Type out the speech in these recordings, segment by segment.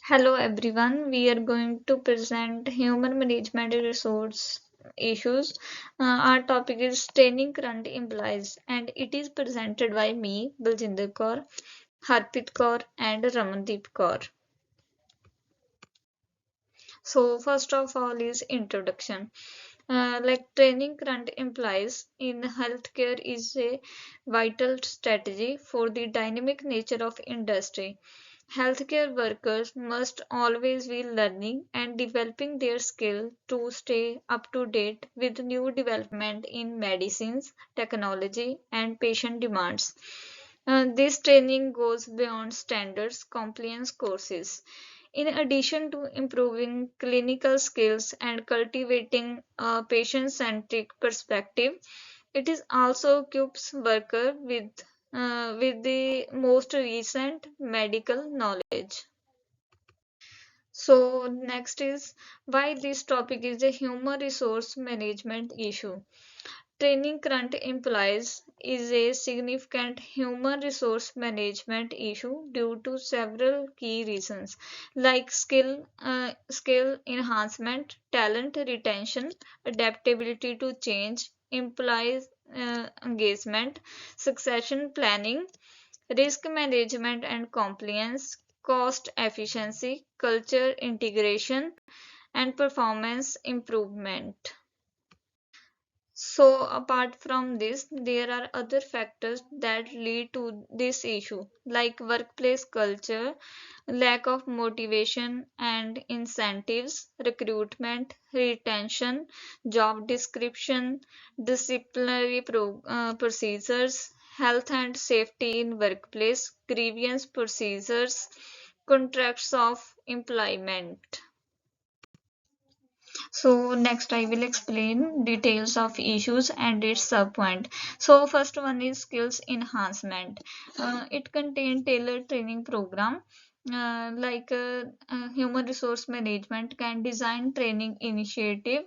Hello everyone, we are going to present human management resource issues. Our topic is training current employees and it is presented by me, Baljinder Kaur, Harpit Kaur and Ramandeep Kaur. So first of all is introduction. Training current employees in healthcare is a vital strategy for the dynamic nature of industry. Healthcare workers must always be learning and developing their skill to stay up to date with new development in medicines, technology, and patient demands. This training goes beyond standards compliance courses. In addition to improving clinical skills and cultivating a patient-centric perspective, it is also equips worker with the most recent medical knowledge. So next is why this topic is a human resource management issue. Training current employees is a significant human resource management issue due to several key reasons like skill enhancement, talent retention, adaptability to change, employees engagement, succession planning, risk management and compliance, cost efficiency, culture integration, and performance improvement. So, apart from this, there are other factors that lead to this issue, like workplace culture, lack of motivation and incentives, recruitment, retention, job description, disciplinary procedures, health and safety in workplace, grievance procedures, contracts of employment. So next I will explain details of issues and its subpoint. So first one is skills enhancement. It contains tailored training program. Human resource management can design training initiative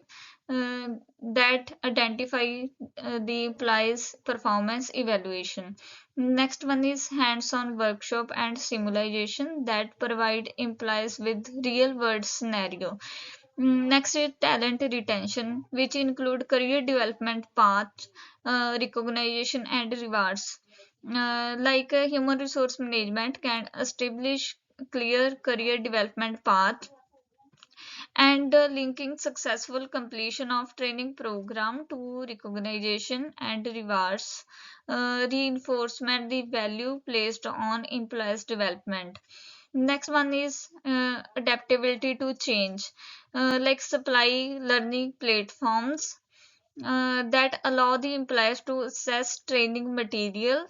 uh, that identify the employees performance evaluation. Next one is hands-on workshop and simulation that provide employees with real world scenario. Next is talent retention, which include career development path, recognition and rewards. Human resource management can establish clear career development path and linking successful completion of training program to recognition and rewards, reinforcement the value placed on employees development. Next one is adaptability to change, like supply learning platforms that allow the employees to access training material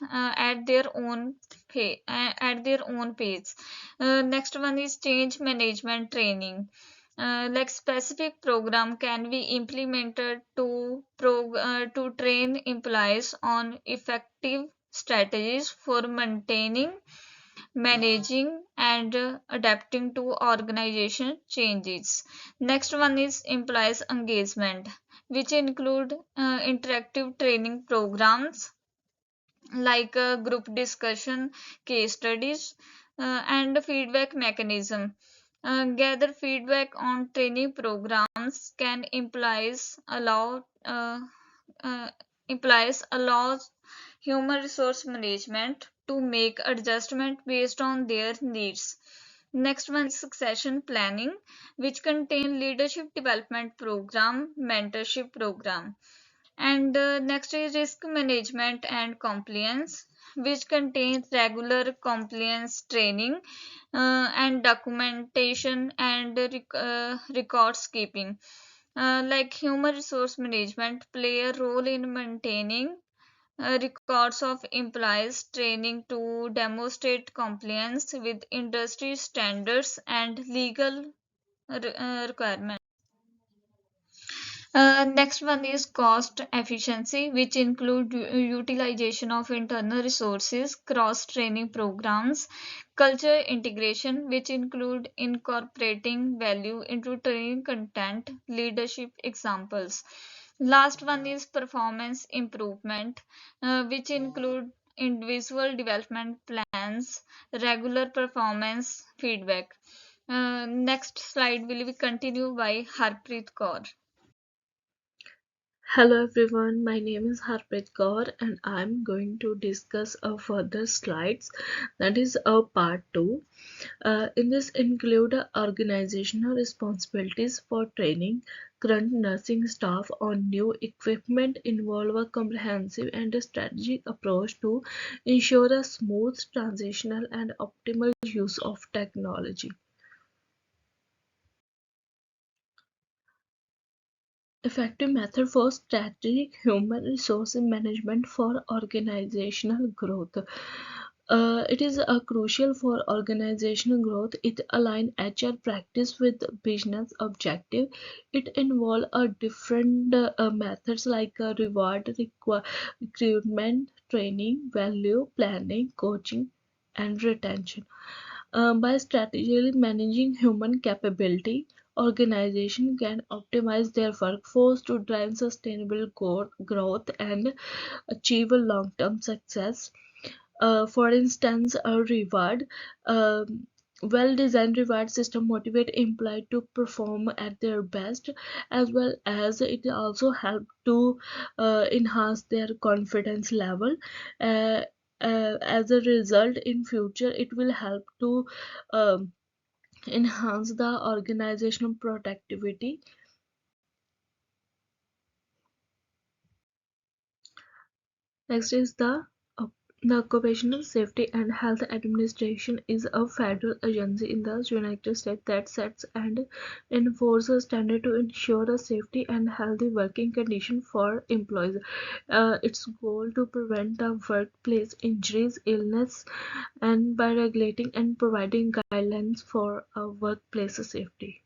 at their own pace. Next one is change management training. Like specific program can be implemented to train employees on effective strategies for maintaining, managing and adapting to organization changes. Next one is employees engagement, which include interactive training programs like group discussion, case studies, and feedback mechanism. Gather feedback on training programs can uh, implies allows human resource management to make adjustment based on their needs. Next one is succession planning, which contain leadership development program, mentorship program. And next is risk management and compliance, which contains regular compliance training and documentation and records keeping. Like human resource management play a role in maintaining records of employees training to demonstrate compliance with industry standards and legal requirements. Next one is cost efficiency, which include utilization of internal resources, cross-training programs, culture integration, which include incorporating value into training content, leadership examples. Last one is performance improvement, which include individual development plans, regular performance feedback. Next slide will be continued by Harpreet Kaur. Hello everyone, my name is Harpreet Kaur and I'm going to discuss a further slides, that is a part 2. In this include organizational responsibilities for training current nursing staff on new equipment, involve a comprehensive and strategic approach to ensure a smooth transitional and optimal use of technology. Effective method for strategic human resource management for organizational growth. It is crucial for organizational growth. It aligns HR practice with business objective. It involves different methods like recruitment, training, value planning, coaching, and retention. By strategically managing human capability, organizations can optimize their workforce to drive sustainable growth and achieve a long-term success. For instance, a reward, well-designed reward system motivate employees to perform at their best, as well as it also help to enhance their confidence level. Uh, as a result, in future, it will help to um, enhance the organizational productivity. Next is the Occupational Safety and Health Administration is a federal agency in the United States that sets and enforces standards to ensure a safety and healthy working condition for employees. Its goal to prevent the workplace injuries, illness, and by regulating and providing guidelines for workplace safety.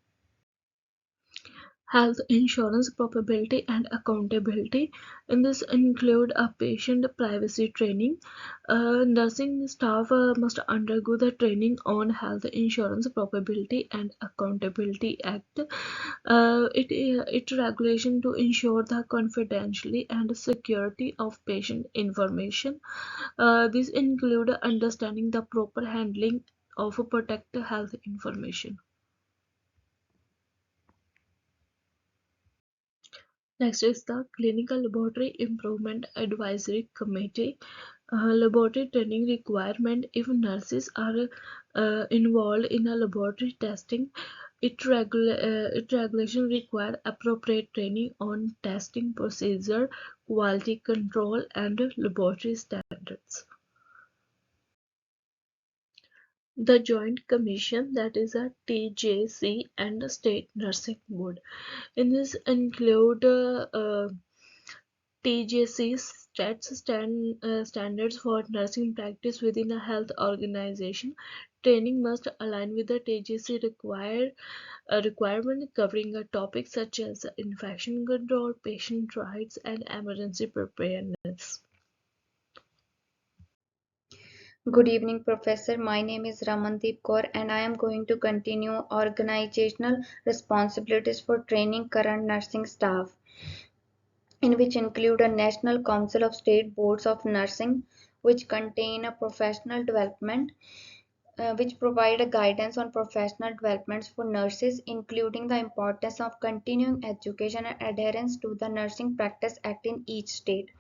Health insurance probability and accountability. In this include a patient privacy training. Nursing staff must undergo the training on Health Insurance Probability and Accountability Act. It regulation to ensure the confidentiality and security of patient information. This include understanding the proper handling of protect health information. Next is the Clinical Laboratory Improvement Advisory Committee. Laboratory training requirement if nurses are involved in a laboratory testing. It regulation require appropriate training on testing procedure, quality control, and laboratory standards. The Joint Commission, that is a TJC, and the State Nursing Board. In this include TJC sets standards for nursing practice within a health organization. Training must align with the TJC requirement covering a topic such as infection control, patient rights, and emergency preparedness. Good evening, Professor. My name is Ramandeep Kaur, and I am going to continue organizational responsibilities for training current nursing staff, in which include a National Council of State Boards of Nursing, which contain a professional development, which provide a guidance on professional developments for nurses, including the importance of continuing education and adherence to the Nursing Practice Act in each state.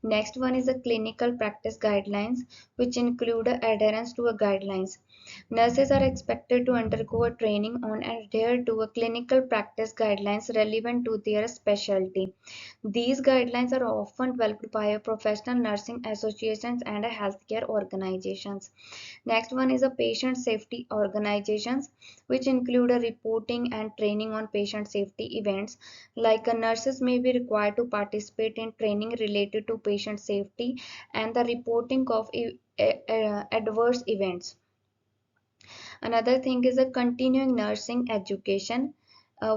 Next one is the clinical practice guidelines, which include adherence to a guidelines. Nurses are expected to undergo a training on and adhere to a clinical practice guidelines relevant to their specialty. These guidelines are often developed by a professional nursing associations and a healthcare organizations. Next one is a patient safety organizations, which include a reporting and training on patient safety events. Like nurses may be required to participate in training related to patient safety and the reporting of adverse events. Another thing is a continuing nursing education,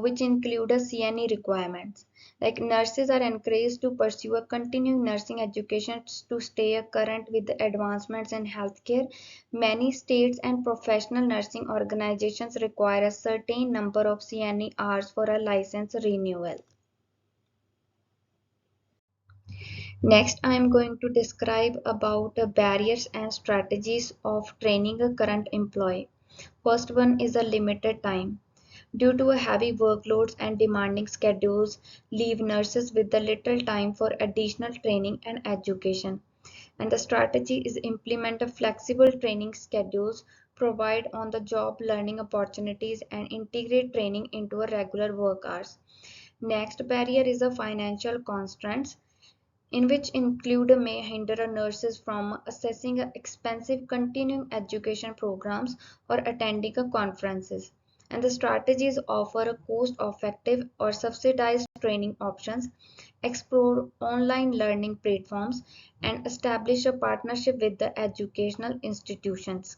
which include a CNE requirements. Like nurses are encouraged to pursue a continuing nursing education to stay current with the advancements in healthcare. Many states and professional nursing organizations require a certain number of CNE hours for a license renewal. Next, I am going to describe about the barriers and strategies of training a current employee. First one is a limited time. Due to a heavy workloads and demanding schedules, leave nurses with the little time for additional training and education. And the strategy is implement a flexible training schedules, provide on the job learning opportunities and integrate training into a regular work hours. Next barrier is a financial constraints in which include may hinder nurses from accessing expensive continuing education programs or attending conferences. And the strategies offer a cost-effective or subsidized training options, explore online learning platforms, and establish a partnership with the educational institutions.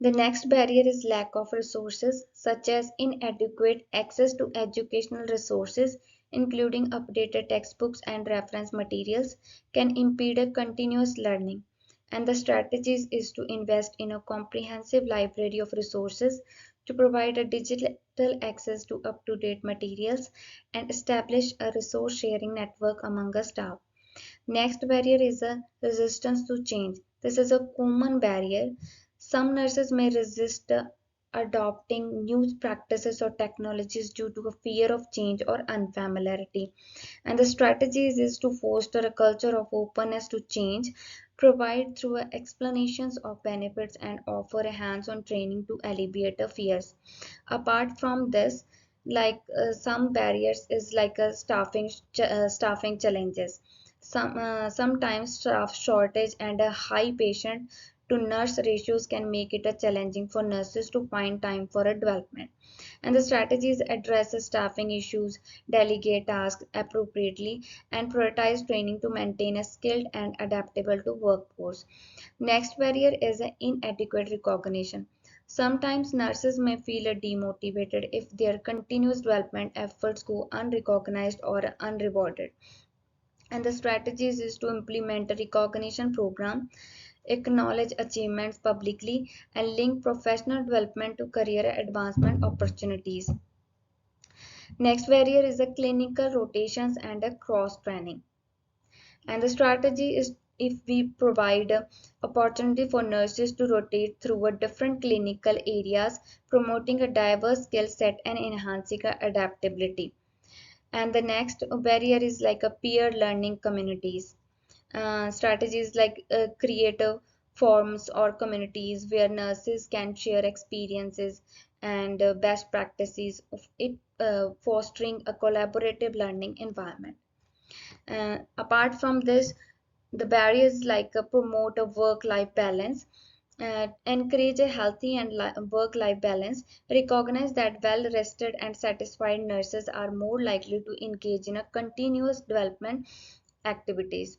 The next barrier is lack of resources, such as inadequate access to educational resources, including updated textbooks and reference materials, can impede a continuous learning. And the strategies is to invest in a comprehensive library of resources to provide a digital access to up-to-date materials and establish a resource sharing network among the staff. Next barrier is a resistance to change. This is a common barrier. Some nurses may resist adopting new practices or technologies due to a fear of change or unfamiliarity. And the strategies is to foster a culture of openness to change, provide through explanations of benefits and offer a hands-on training to alleviate the fears. Apart from this, some barriers is like a staffing challenges. Sometimes staff shortage and a high patient to nurse ratios can make it a challenging for nurses to find time for a development. And the strategies address the staffing issues, delegate tasks appropriately, and prioritize training to maintain a skilled and adaptable to workforce. Next barrier is an inadequate recognition. Sometimes nurses may feel demotivated if their continuous development efforts go unrecognized or unrewarded. And the strategies is to implement a recognition program, acknowledge achievements publicly, and link professional development to career advancement opportunities. Next barrier is the clinical rotations and a cross training. And the strategy is if we provide a opportunity for nurses to rotate through a different clinical areas, promoting a diverse skill set and enhancing adaptability. And the next barrier is like a peer learning communities. Strategies like creative forums or communities where nurses can share experiences and best practices of it, fostering a collaborative learning environment. Apart from this, the barriers like promote a work-life balance, encourage a healthy and work-life balance, recognize that well-rested and satisfied nurses are more likely to engage in a continuous development activities.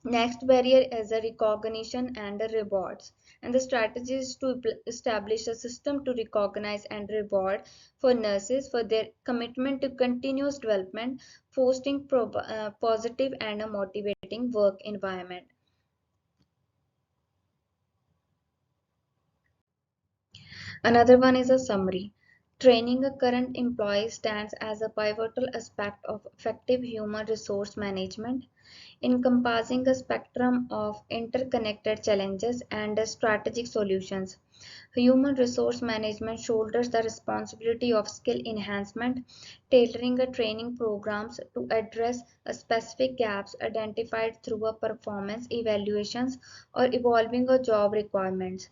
Next barrier is a recognition and a rewards. And the strategy is to establish a system to recognize and reward for nurses for their commitment to continuous development, fostering positive and a motivating work environment. Another one is a summary. Training a current employee stands as a pivotal aspect of effective human resource management, encompassing a spectrum of interconnected challenges and strategic solutions. Human resource management shoulders the responsibility of skill enhancement, tailoring a training programs to address a specific gaps identified through a performance evaluations or evolving a job requirements.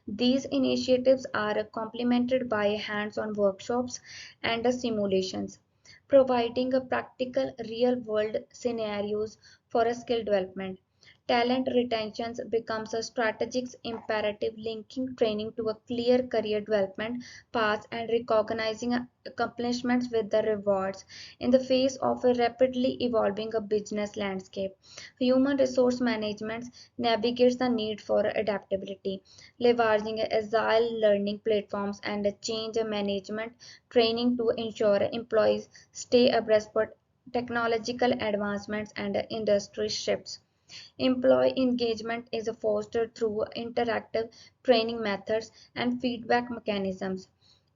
These initiatives are complemented by hands-on workshops and simulations, providing a practical real-world scenarios for a skill development. Talent retention becomes a strategic imperative, linking training to a clear career development path and recognizing accomplishments with the rewards. In the face of a rapidly evolving business landscape, human resource management navigates the need for adaptability, leveraging agile learning platforms and change management training to ensure employees stay abreast of technological advancements and industry shifts. Employee engagement is fostered through interactive training methods and feedback mechanisms,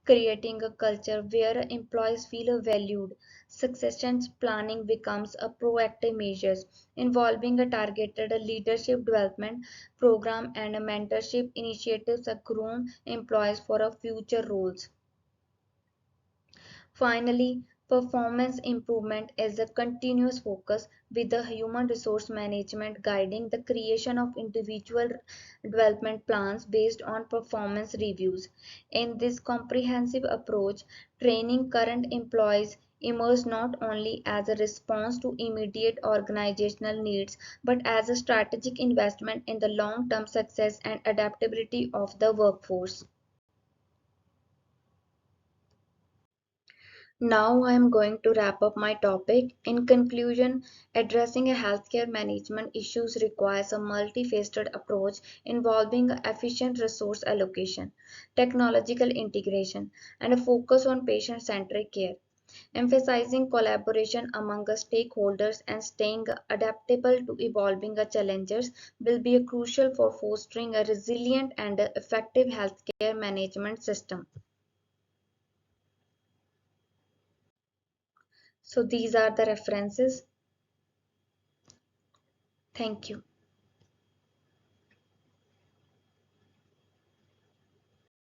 creating a culture where employees feel valued. Succession planning becomes a proactive measure involving a targeted leadership development program and a mentorship initiatives that groom employees for a future roles. Finally, performance improvement is a continuous focus with the human resource management guiding the creation of individual development plans based on performance reviews. In this comprehensive approach, training current employees emerge not only as a response to immediate organizational needs but as a strategic investment in the long term success and adaptability of the workforce. Now I am going to wrap up my topic. In conclusion, addressing a healthcare management issues requires a multifaceted approach involving efficient resource allocation, technological integration, and a focus on patient-centric care. Emphasizing collaboration among the stakeholders and staying adaptable to evolving challenges will be crucial for fostering a resilient and effective healthcare management system. So these are the references. Thank you.